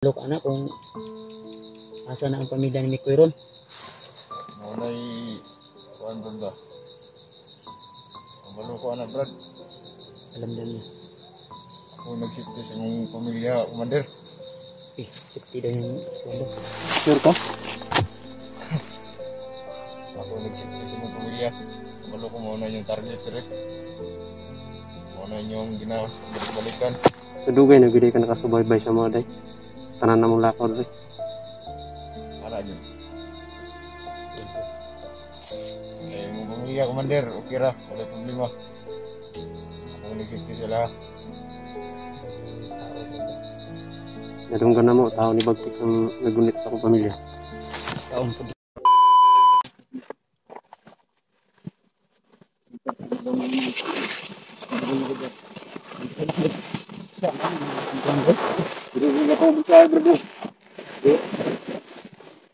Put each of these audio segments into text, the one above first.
Look anak kung asa na ang pamilya ni Mikoy ron. Mulai kuan ba? Kabalo ko anak Brad. Alam na niya. Ako nagsipti sa mong pamilya, Commander. Safety daw yung kondo. Sure ka? Ako nagsipti sa mong pamilya. Kabalo ko muna yung target rin. Muna yung ginawas balik-balikan. Kadugay na gid ka nakasubaybay sa mga day. Tanan na mong lakod rin. Ana yun. Mong pamilya, Commander, okay ra, wala problema. Ako nagsipti sila. Nadunggan na mo, tao ni Bagtik ang nagunit sa akong pamilya. Taon po.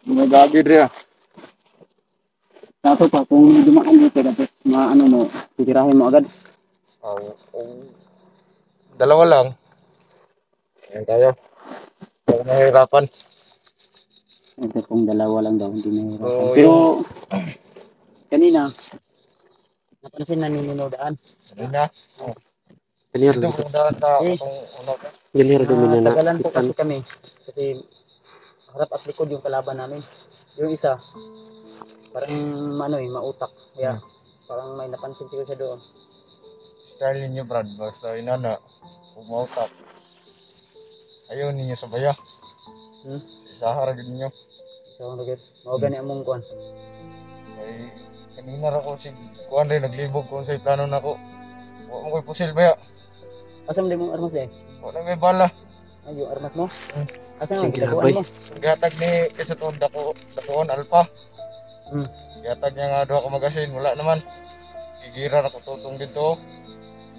Mga gagid rin. Tato pa kung dumaan dito dapat maano mo, titirahin mo agad. Dalawa lang. Ayan tayo. Huwag nahihirapan. Ito kung dalawa lang daw, hindi mahirapan. Oo, Pero kanina, napansin namin ninodaan. Ano na? Clear Ito lang. kung daan na Eh. itong una ka. Clear din nila na. Tagalan po kasi kami. Kasi harap at likod yung kalaban namin. Yung isa, parang mautak. Kaya parang may napansin siguro siya doon. Style ninyo Brad, basta inana. Kung mautak. Ayaw ninyo sabaya. Isahara din ninyo. So, mga gani among kuhan. Ay, kanina ra ko si Kuan rin naglibog kung sa'y plano na ko. Huwag mo ko'y pusil ba ya? Asam din mong armas eh? Huwag na may bala. Ay, yung armas mo? Asam Yung ang ginabay. mo? Gatag ni Kisatun Dakuan Alpha. Hmm. Gatag niya nga doon ako magasin. Wala naman. Gigira na ko tutong dito.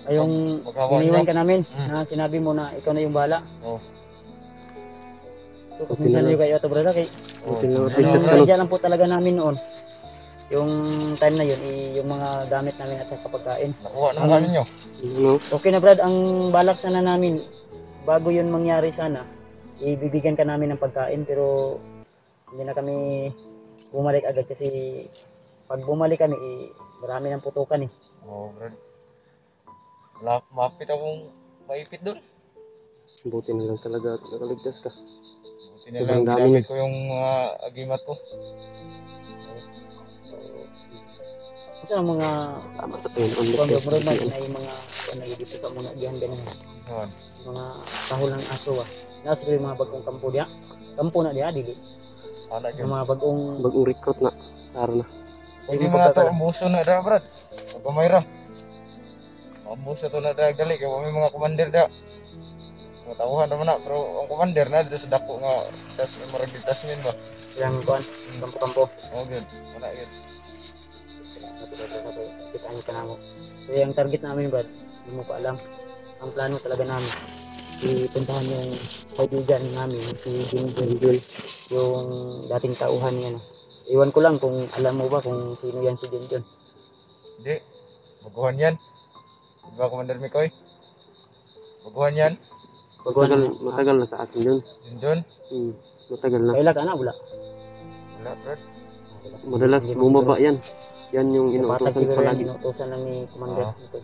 Ay, yung Maghawa iniwan niyo. ka namin na sinabi mo na ikaw na yung bala. Oh. So, pasensya na yung kayo ito, brother. Kay, Oh, Okay, no, hindi okay, na, no. Brad. sadya lang po talaga namin noon. Yung time na yun, yung mga gamit namin at saka pagkain. Nakuha na mga ninyo. Ano? Okay na, Brad, ang balak sana namin, bago yun mangyari sana, ibibigyan ka namin ng pagkain, pero hindi na kami bumalik agad kasi pag bumalik kami, marami ng putukan eh. Oh, Brad. Mapit akong maipit doon. Buti na lang talaga at nakaligtas ka. Buti na Sobrang lang dami ginamit niya. ko yung agimat ko. Kasi ang mga Tama sa Panginoon. kung Ligtas na normal siya. na yung mga nagdito ka muna diyan ganun. Yan. Mga kahol ng aso ah. Nasa yung mga bagong kampo diya. Kampo na diya dili. Anak Yung yun. mga bagong Bagong recruit na. Tara na. Hindi mga to, ambuso na da, Brad. Pagkamayra. Ambuso to na da, gali. Kaya may mga commander da. Matauhan naman na. Pero ang commander na, dito sa dako nga. Tas maragditas nyo ba? yang kuan kampo-kampo. Oh, good. Anak yun. Kita ka na mo. So yung target namin Brad, hindi mo pa alam. Ang plano talaga namin ipuntahan yung kaibigan namin si Jinjul, yung dating tauhan niya. No? Iwan ko lang kung alam mo ba kung sino yan si Jinjul. Hindi. Baguhan yan. Diba, Commander Mikoy? Baguhan yan. Matagal na sa atin yun. Junjun. Matagal na. Kailan ka na wala? Wala, Brad. Madalas bumaba yan. Yan yung Batag inuutosan siguro yan, palagi. inuutosan lang ni Commander Mikoy.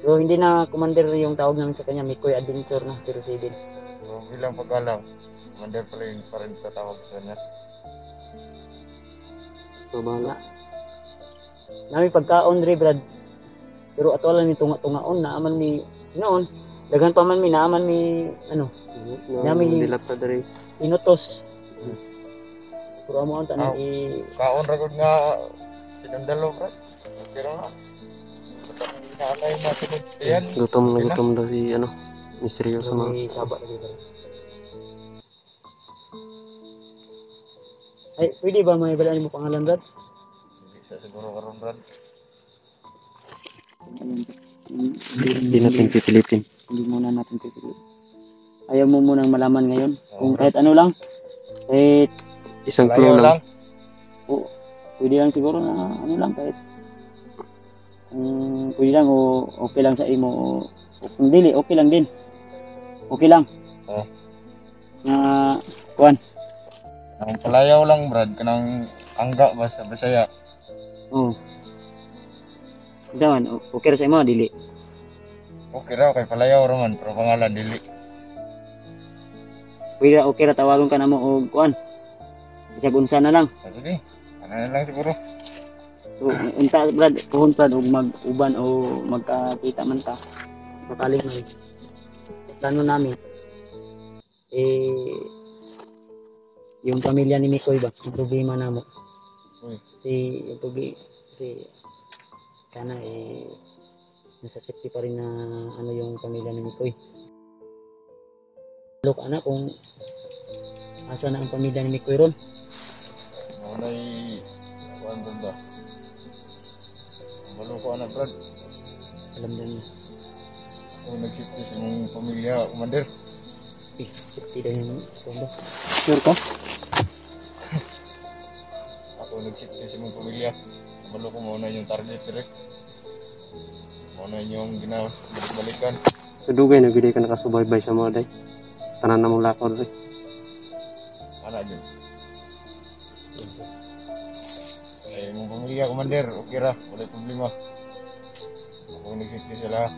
So hindi na Commander yung tawag namin sa kanya, Mikoy Adventure na 07. So, bilang pag-alam, Commander pala yung pa rin tatawag sa kanya. Mabala. Nami pagkaon dre Brad. Pero ato lang ni tunga-tungaon naaman mi noon. Daghan pa man mi naaman mi ano, Nami- Dilat pa dari. inutos. Pero amo ang tanan Kaon ragod nga sinundalo, Brad. Pero na. Basta kung inaanay yung mga sunod yan. Gutom na Okay na. gutom daw si ano. Misteryoso mga. may saba lagi Brad. Ay, pwede ba may balaan mo pangalan Brad? Hindi sa siguro karon, Brad. Hindi natin pipilitin. Hindi muna natin pipiliin. Ayaw mo munang malaman ngayon. Kung Oo. kahit ano lang. Kahit Isang Layo clue lang. lang. pwede lang siguro na ano lang kahit pwede lang o okay lang sa imo o kung dili okay lang din. Okay lang. nga kuan. Ang palayaw lang brad kanang angga ba sa Bisaya. Oh. Dawan, okay ra sa imo dili. Okay ra kay palayaw ra man pero pangalan dili. Pwede ra okay ra tawagon ka namo og kuan. Isag unsa na lang. Sige. Ano na lang siguro. So, unta brad, puhon brad og mag-uban o magkakita man ta. Sakaling may plano namin yung pamilya ni Mikoy ba, yung problema namo. Yung sana nasa safety pa rin na ano yung pamilya ni Mikoy. Look ana kung asa na ang pamilya ni Mikoy ron. Manay kuan banda. Balo ko anak brad. Alam na niya. Kung nagsipti sa mong pamilya, Commander. Safety daw yung kondo. Sure ka? Ako nagsipti sa mong pamilya. Balo ko muna yung target direct. Muna yung ginawas balik-balikan. Kadugay na gid ka nakasubaybay sa mga day. Tanan na mong lakaw rin. Ana dyan. Ay, mong pamilya, Commander. Okay ra, wala problema. Ako nagsipti sila.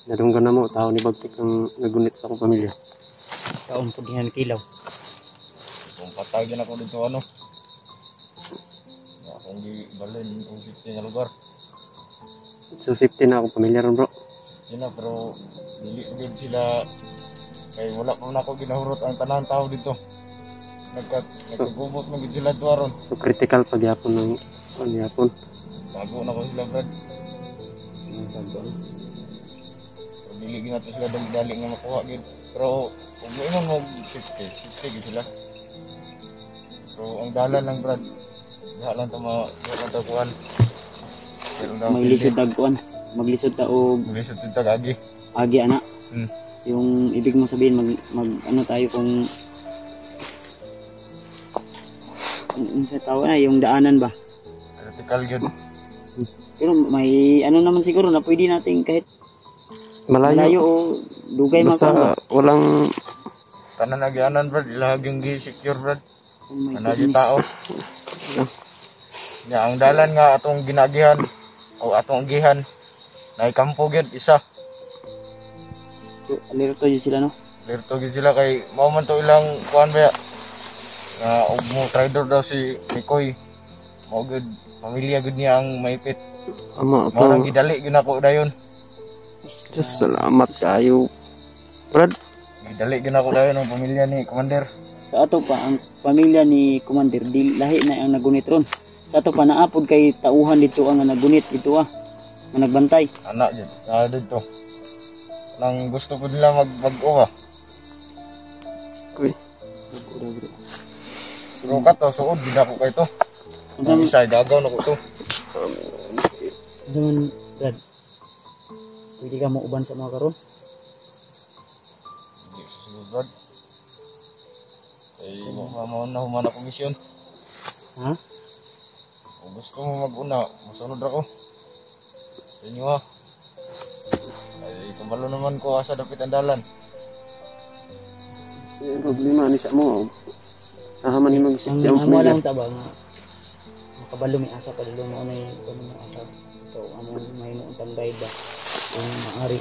Nadunggan na mo, tao ni Bagtik ang nagunit sa akong pamilya. Kaon po dihan kilaw. Kung patagin ako dito ano. Akong gibalin kung safety nga lugar. So safety na akong pamilya ron bro. Yun na, pero dili ko din sila kay wala pa na ako ginahurot ang tanang tao dito. Nagkagubot mo gid sila tuwaron. So critical pagyapon ng pagyapon. Bago na ko sila brad. Dili gid nato sila dali nga makuha gid. Pero kung mo mo safety gid sila. Pero ang dalan lang brad. Diha lang ta kuan. May lisod tag kuan. Maglisod ta og Maglisod tag agi. agi ana. Hmm. Yung ibig mo sabihin mag ano tayo kung sa tao na yung daanan ba. Critical gyud. Pero may ano naman siguro na pwede nating kahit malayo o dugay Basta maka walang Tanan nagyanan brad, ilahag yung gi-secure brad. oh my Ana yung goodness. tao. Ya, ang dalan nga atong ginagihan o atong gihan na ikampo gyud isa. Alerto yun sila no. Lerto gyud sila kay mao man to ilang kuan ba nga og mo trader daw si Mikoy. Mao gyud pamilya gyud niya ang maipit. ama Mao nang ako. gidali gyud nako dayon. Diyos, salamat kayo. Brad, Gidali gyud nako dayon ang pamilya ni Commander. Sa ato pa ang pamilya ni Commander di lahi na ang nagunit ron. Sa ato pa naapod kay tauhan dito ang nagunit dito nga nagbantay. Anak gyud. Dito. Nang gusto ko nila mag-o ha. uy. Surukat to, suod gid ako kay to. Ang isa gagaw na ko to. Zaman Brad. Pwede ka mo uban sa mga karon. Hindi susunod brad. Ay mo na humana ko misyon. Ha? Kung gusto mo mag-una, masunod ako. Sa inyo ha. Ay kabalo naman ko asa dapit ang dalan. Yung problema ni sa mo. Nahaman ni Ang mag-isip ang amo pamilya. lang ta ba nga makabalo may asa pa dilo mo na yung asa. So amo may mo tang guide ba. Yung maari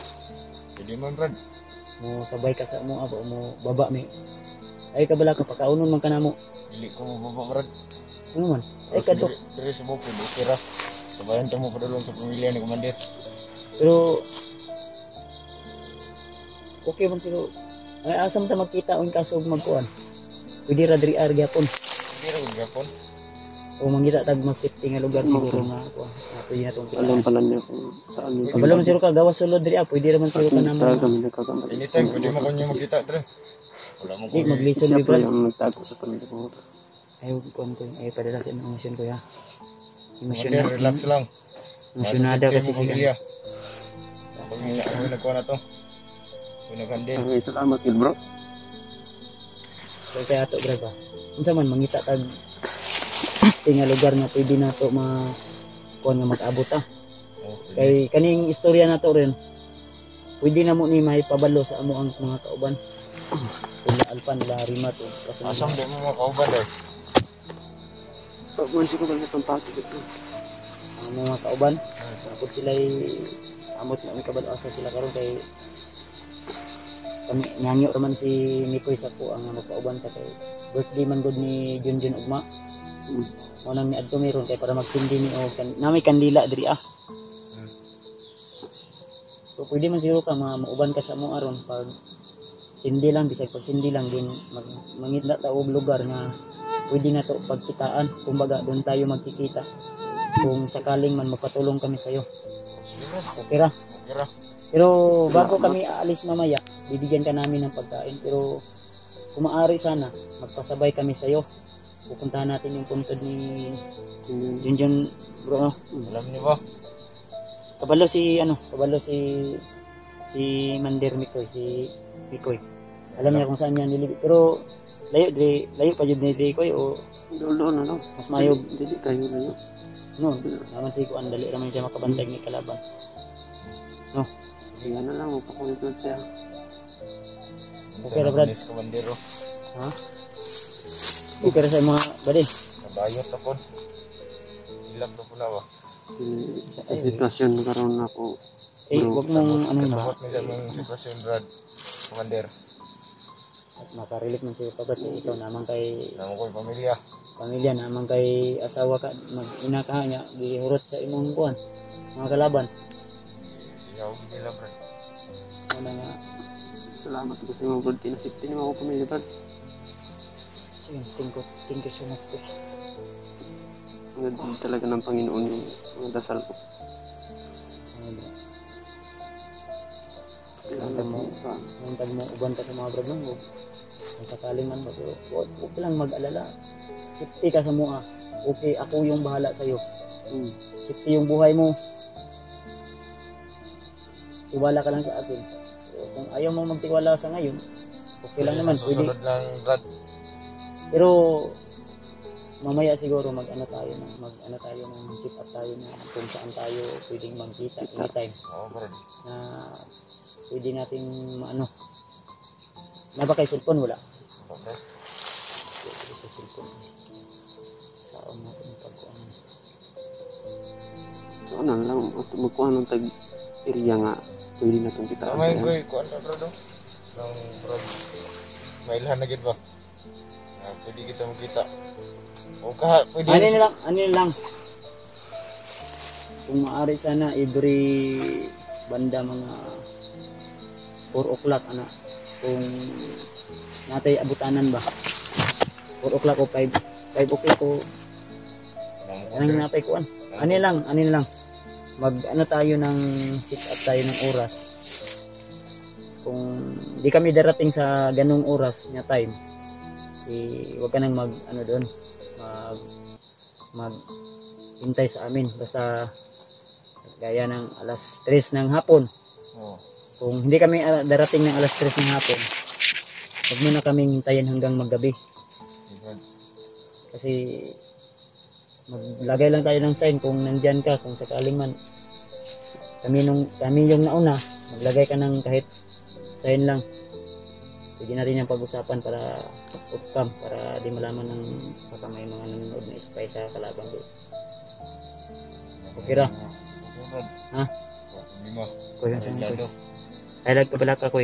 Hindi man brad. mo sabay ka sa mo abo mo baba mi. Ay kabala ka pakaunon man kanamo. Dili ko mababa brad. Ano man? Ay kadto. Diri sa bukid, ukira. Sabayan ta mo padulong sa pamilya ni Commander. Pero okay man siguro. Ay asam ta magkita o kaso magkuan. Pwede ra diri ar gyapon. Hindi ra gud gapon. O mangita tag mas safety nga lugar siguro nga kuan. Pwede na tong Alam kita. pala niya kung saan yung Kabalo man siguro ka gawas sulod diri pwede ra man siguro ka Tagal namo. kami nagkakamali. Anytime pwede mo kanyo magkita dre. Wala mo Di ko. maglison Siya mi pala brad. yung nagtago sa pamilya ko. Ay kuan ko ay padala sa emosyon ko ya. Emosyon Commander, relax lang. Emosyonada kasi si pamilya. Pamilya ako nagkuha na to. Ako naghandle. Ay, salamat yun bro. So kaya ato brad ba. Unsa man mangita tag tinga lugar nga pwede na to kuan nga mag-abot Oh, pwede. Kay kaning istorya na to rin pwede na mo ni may pabalo sa amo ang mga kauban. Kung alpan nila rimat o kasunod. Asam di mo mga kauban dahil. Pagkuhan siya ko ba itong pato dito? Ang mga kauban, tapos sila'y amot na may kabalo-asa sila karon kay kami nyangyo raman si Mikoy sa ko ang mga kauban sa kay birthday man gud ni Junjun ugma. Mo nang niadto meron kay para magsindi ni og namay kandila diri ah. So pwede man siguro ka mauban ka sa mo aron pag sindi lang bisag pag sindi lang din mangitla ta og lugar na pwede na to pagkitaan, kumbaga doon tayo magkikita kung sakaling man magpatulong kami sa iyo. Okay ra? Okay ra. Pero bago kami aalis mamaya, bibigyan ka namin ng pagkain. Pero kung maaari sana, magpasabay kami sa iyo. Pupuntahan natin yung puntod ni Junjun bro. Alam niyo ba? Kabalo si Mander Mikoy, si Mikoy. Alam niya kung saan niya nilibig. Pero layo pa jud ni Mikoy o Doon, ano? mas mayog. Dili kayo layo. No, naman si Kuan dali raman siya makabantay ni kalaban. No. Yan na lang, magpakulit siya. Okay ra Brad. Sa komandero. Ha? Okay ra sa mga badi. Nabayot na po. Ilang na po na ba? Sa sitwasyon karon ako. Wag mong ano ba? Kasabot niya sa mga sitwasyon Brad. Komander. Makarelate man siya pagkat ikaw naman kay Naman ko yung pamilya. naman kay asawa ka mag-ina ka niya gihurot sa imong kuan mga kalaban. Iyaw nila Brad. Ano nga Salamat ko sa mga brad. Kinasipti niyo ako pamilya brad. sige, thank you so much sir. Ang ganda talaga ng Panginoon yung mga dasal ko. Tag mo uban ka sa mga brad mo. Kung sakaling man ba, pero huwag lang mag-alala. Safety ka sa mua. Okay, ako yung bahala sa'yo. Safety yung buhay mo. Tiwala ka lang sa akin. Pero kung ayaw mo magtiwala sa ngayon, okay lang naman. Pwede. Susunod lang Brad. Pero mamaya siguro mag-ano tayo ng sit up tayo na kung saan tayo pwedeng magkita anytime. Oo Brad. Na pwede natin maano. Na ba kay cellphone wala? Okay. Sa cellphone. Saan natin pagkuhan. So ano lang, magkuha ng tag-area nga. Pwede na itong kita. Tama yung koy, kuhan na Brad oh. Nang Brad. Mailhan na gid ba? Pwede kita magkita. O ka, pwede. Ano lang. Kung maaari sana every banda mga 4 o'clock ana. Kung natay abutanan ba 4 o'clock o 5 o'clock o anong napay kuan ano lang mag ano tayo ng sit up tayo ng oras kung di kami darating sa ganung oras na time wag ka nang mag ano doon mag hintay sa amin basta gaya ng alas 3 ng hapon. Kung hindi kami darating ng alas 3 ng hapon, huwag muna kaming hintayin hanggang maggabi. Kasi maglagay lang tayo ng sign kung nandyan ka, kung sakaling man. Kami yung nauna, maglagay ka ng kahit sign lang. Pwede na rin yung pag-usapan para outcome, para di malaman ng baka may mga nanonood na spy sa kalaban doon. Okay ra? Ha? Lima. Kuya, saan ko? Highlight ko pala ka ko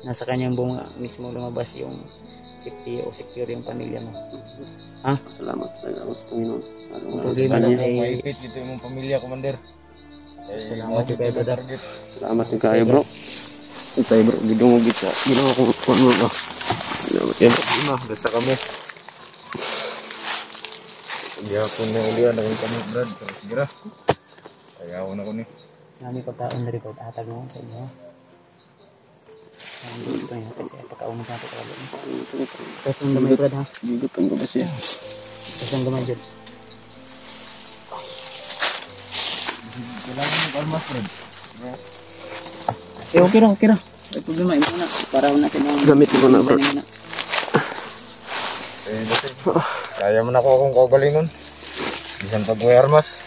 nasa kanyang bunga mismo lumabas yung safety o secure yung pamilya mo. Ha? Salamat talaga ako sa Panginoon. Problema lang ay Maipit dito yung pamilya, Commander. salamat sa kayo brother. Salamat din kayo bro. Tayo bro, hindi mo gitsa. Ginawa ko mo ba? Salamat kayo bro. Lima, basta kami. Pagyapon na ulihan na kami Brad. Pero sige ra. Ayaw na ko ni. Nami pagkaon na rin atag mo sa inyo. Ito yung hatag siya pagkaon mo sa ato kalaban. Tapos ang gamay brad ha? Bigutan ko ba siya? Tapos ang gamay dyan. Kailangan mo kalmas Brad. Okay ra. May problema imo na para na sa mga Gamit ko na bro. Kaya mo na ako akong kaugalingon. Bisan pag may armas.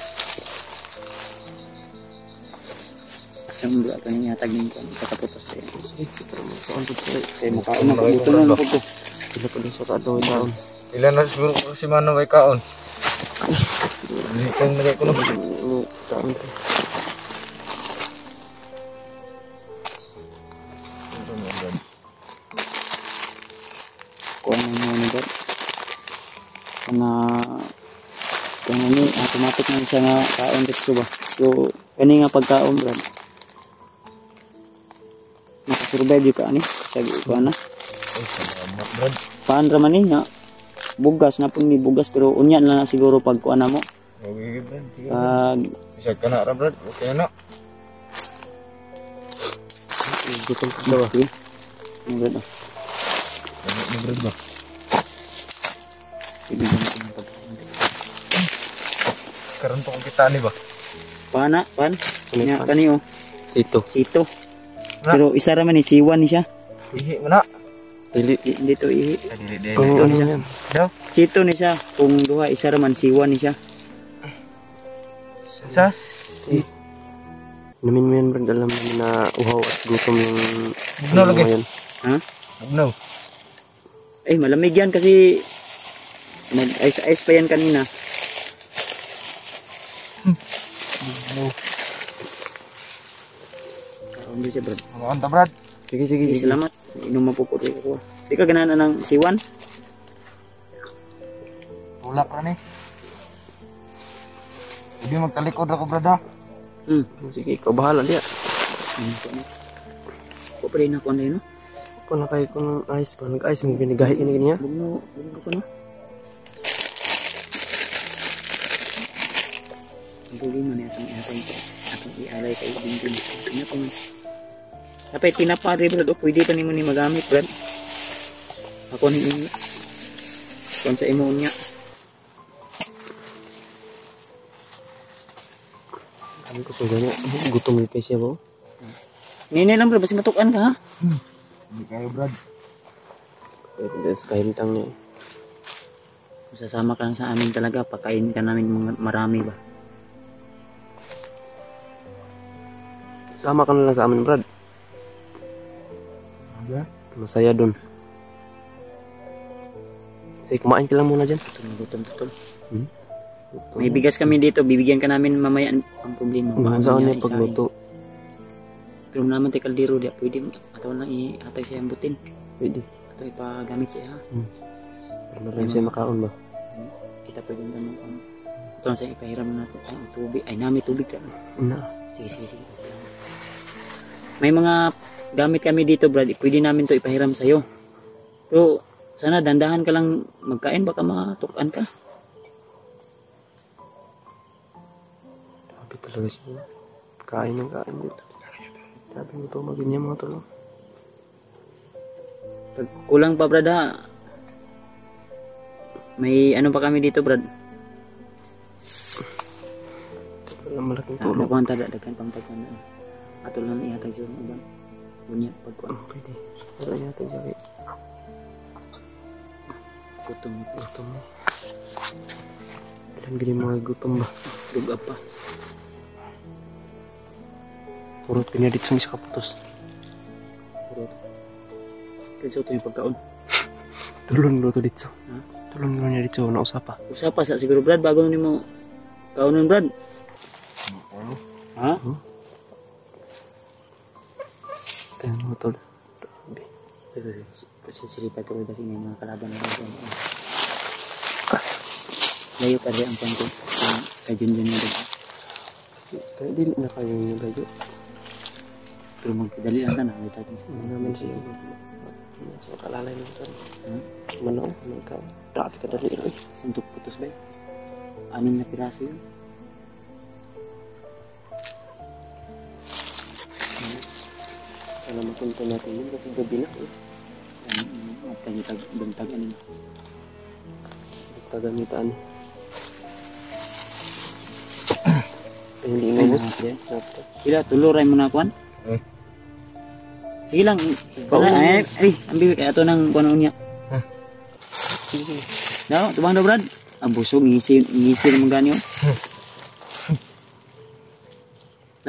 Ang mga ito niya tag din ko. Isa ka putos kaya. Sige, kita mo kaon pud sa. Kaya makaon na pabuto na lang ko. Pila pa din sa kadto taon. Ilan na siguro si Mano may kaon. Hindi kong nagay ko na. Kaon. Kuha na mo ni Brad. Na kung ano automatic na siya nga kaon dito ba. So kani nga pagkaon Brad. Nakasurvive ka ani sa kuha na. Ay, salamat Brad. Paan ra man niya. Bugas na pun ni bugas pero unya na siguro pag kuha na mo. Okay Brad. Pag Bisa ka na ra Brad. Okay na. Gutom ka ba? Ang Brad. Ano ni Brad ba? Ibigyan ko ng pagkaon. Karon to kung kita ni ba? Pana, pan. Nya kani oh. Sito. Sito. Na? Pero isa ra man ni siwan ni siya. Ihi mo na. Dili. Dito ihi. Dili. Kung ano yan. Daw. Sito ni siya. Kung duha isa ra man siwan ni siya. Sas. Namin mo yan, Brad. Alam namin na uhaw at gutom yung... Bugnaw lagi. yan. Ha? Bugnaw. Eh malamig yan kasi nag-ice pa yan kanina. Kaon din siya Brad. Mga kanta Brad. Sige, sige, sige. Salamat. Inom mapuputi ko. Di ka ganahan na ng siwan? Tulak ra ni. Hindi magtalikod ako Brad ha. Sige, ikaw bahala diya. Ko pa rin ako na yun. Kung nakay kung ice pa, nag-ice mo binigahi ini niya. Bugno ko na. Ang tuloy man atong ialay kay Dinggin. Tinapa man. Kapay tinapa rin Brad. O pwede pa ni mo ni magamit Brad. Ako ni ini. Kung sa imo niya. Kami ko suga niya. Gutom ni kay siya ba? Nini lang Brad. Basi matukan ka ha. Hindi kayo Brad. Pero sa kahintang niya. Sasama ka lang sa amin talaga. Pakain ka namin mga marami ba. Sama ka na lang sa amin, Brad. Ano? Masaya dun. Sige, kumain ka lang muna dyan. Gutom. May bigas kami dito. Bibigyan ka namin mamaya ang problema. Kung saan niya pagluto. Pero naman tayo kaldero dia. Pwede mo. Ataw lang iatay siya ang butin. Pwede. Ataw ipagamit siya ha. Para rin siya makaon ba? Kita pwede naman ang ito lang siya ipahiram natin. Ay, ang tubig. Ay, nami tubig ka. Na. Sige. May mga gamit kami dito, Brad. Pwede namin to ipahiram sa'yo. Pero, sana dandahan ka lang magkain. Baka matukan ka. Sabi talaga siya. Kain ng kain dito. Sabi mo ito, magin niya mga tulong. Pag kulang pa, Brad, ha? May ano pa kami dito, Brad? Walang malaking tulong. Nakuhan tada, dagkan pang tagpan na. Ato lang ihatag siya ng ibang. Bunya, pagkuhan. Pwede. Wala niya ito siya. Gutom. Gutom mo. Ilan gini mga gutom ba? Lugab pa. Purot ka niya dito sa kaputos. Puro. Kaya ito yung pagkaon. Tulong luto dito. Ha? Tulong niya dito. Nausapa. Usapa sa siguro, Brad, bago ni mo kaunon, Brad. Ha? Ayan mo tol. Kasi silipat ko kasi may mga kalaban na rin. Layo pa rin ang pangko. Kajun-jun na rin. Kaya dili na kayo yung radyo. Pero magdali lang ka na. May tatin siya. Ano naman siya. Sa makalalay ng tan. Manaw. Ikaw. Dati ka dali. Suntok putos ba? 6 na piraso yun. Sana mapunta natin yun kasi gabi na. At kanyang bantagan nila. Kagamitan. Hindi inubos. Sila, tuluray mo na kuhan. Sige lang. Ay, ambil kaya ito ng kuhan niya. Sige. Daw, tubang daw, Brad. Ang busog, ngisi naman ganyo.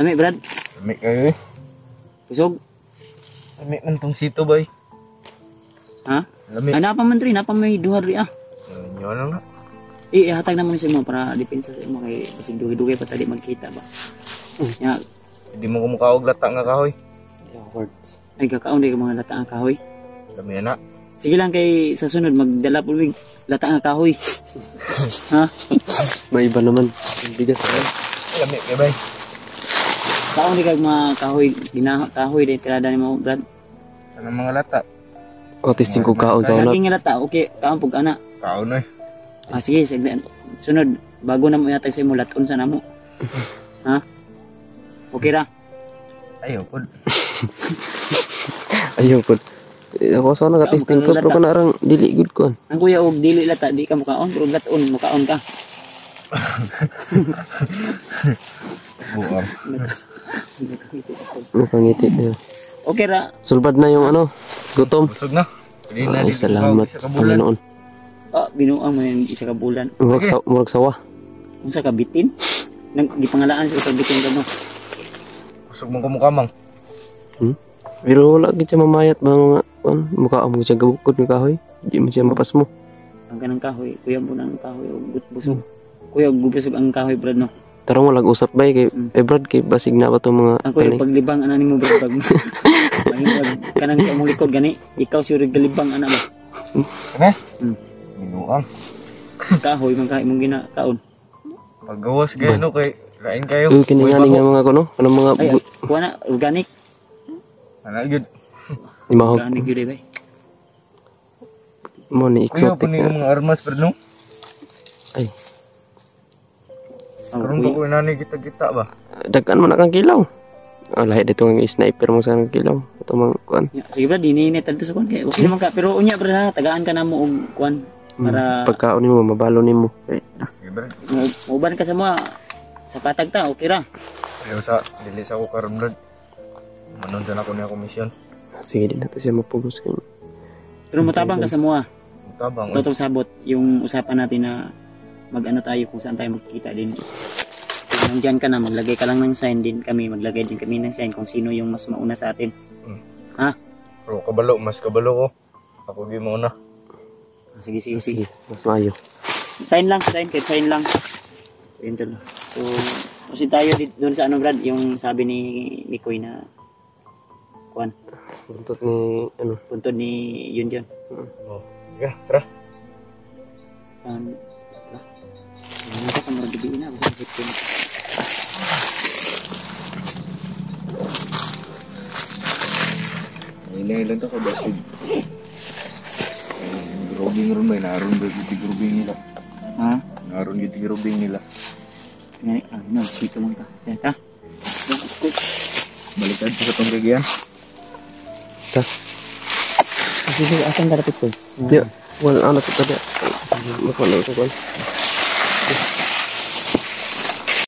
Lami, Brad. Lami kayo eh. Kusog? Lami man tong sito bay. Ha? Lami. Ay, napa man, Tri. Napa may duha, Tri, ah. Inyo lang na. Ihatag naman sa imo para depensa sa imo kay kasi dugi-dugi pa tadi magkita ba. Ya, Hindi mo kumukaog lata nga kahoy. words. Ay kakaon di ka mga lata nga kahoy. Lami na. Sige lang kay sa sunod magdala pulwig lata nga kahoy. Ha? May iba naman. Ang bigas na. Lami kay bay. Kaon di ka mga kahoy, kahoy din tirada ni mo Brad. Anong mga lata? O, testing ko kaon sa una. Saging nga lata, okay, kaon pug ana. Kaon eh. Ah sige, sunod bago na mo yatag sa imo laton sa namo. Ha? Okay ra. Ayaw po. Ayaw po. Ako sa una ka-testing ko, pero kanarang dili good ko. Ang kuya og dili lata di ka mukaon pero laton mukaon ka. Buang. Nakangiti na. Okay ra. Sulbad na yung ano, gutom. Busog na. Pwede na Ay, di salamat isa sa ka bulan. Panginoon. Ah, binuang mo yung isa ka bulan. Murag sawa. Unsa ka bitin? Nang gipangalaan sa bitin ka no. Busog mong kumukamang. Pero wala gid siya mamayat ba mga mukha mo siya gabukod ng kahoy. Di mo siya mapas mo. Ang kanang kahoy, kuya mo nang kahoy og busog. Kuya og busog ang kahoy Brad no. Tarong wala usap ba kay Brad kay basig na ba to mga Ang kuya tali. paglibang ana nimo Brad pag kanang sa imong likod gani, ikaw si galibang ana ba. Ano? Hmm. Binuang. Kahoy man kay imong ginakaon. Paggawas kayo no kay lain kayo. Uy, kiningani nga mga kuno, kanang mga Ay, kuha na organic. Ano yun? imahog Organic gyud bay. mo ni Kuya exotic po ni na. mga armas pero no? Ay, Oh, Karoon kuya. ba ko inani kita-kita ba? daghan man akang kilaw. Lahi dito ang sniper mo sa kilaw. Ito mga kuan. Ya, sige Brad, dininit tanto sa kuan kay. Okay naman ka, pero unya Brad ha, tagaan ka namo og kuan para Pagkaon nimo mabalo nimo. Libre. uban ka sa mga sa patag ta, okay ra. Ayaw sa dili sa ko karon blood. Manon sa ako niya komisyon. Sige din nato siya mapugos kay. Pero matabang ka sa mga. Tabang. Totoo sabot yung usapan natin na mag-ano tayo kung saan tayo magkikita din. Kung nandyan ka na, maglagay ka lang ng sign din kami, maglagay din kami ng sign kung sino yung mas mauna sa atin. Pero kabalo, mas kabalo ko. Ako gi mo na. Sige, sige, sige. Mas maayo. Sign lang, sign, kahit sign lang. Yun to. So, kasi tayo doon sa ano Brad, yung sabi ni Koy na kuan, Buntot ni ano. puntod ni yun dyan. Oh. Sige, tara. Ano ka pang magabi na, basta isipin. Ilan to ko basig. Grobing ron may naroon ba giti grobing nila. Ha? Naroon giti grobing nila. Ngayon, no, sito lang ka. Kaya ka? Balikan sa tong kagiyan. Sige, asan ka rapit ko? Di, wala ana sa tabi. Mapano ko kuan.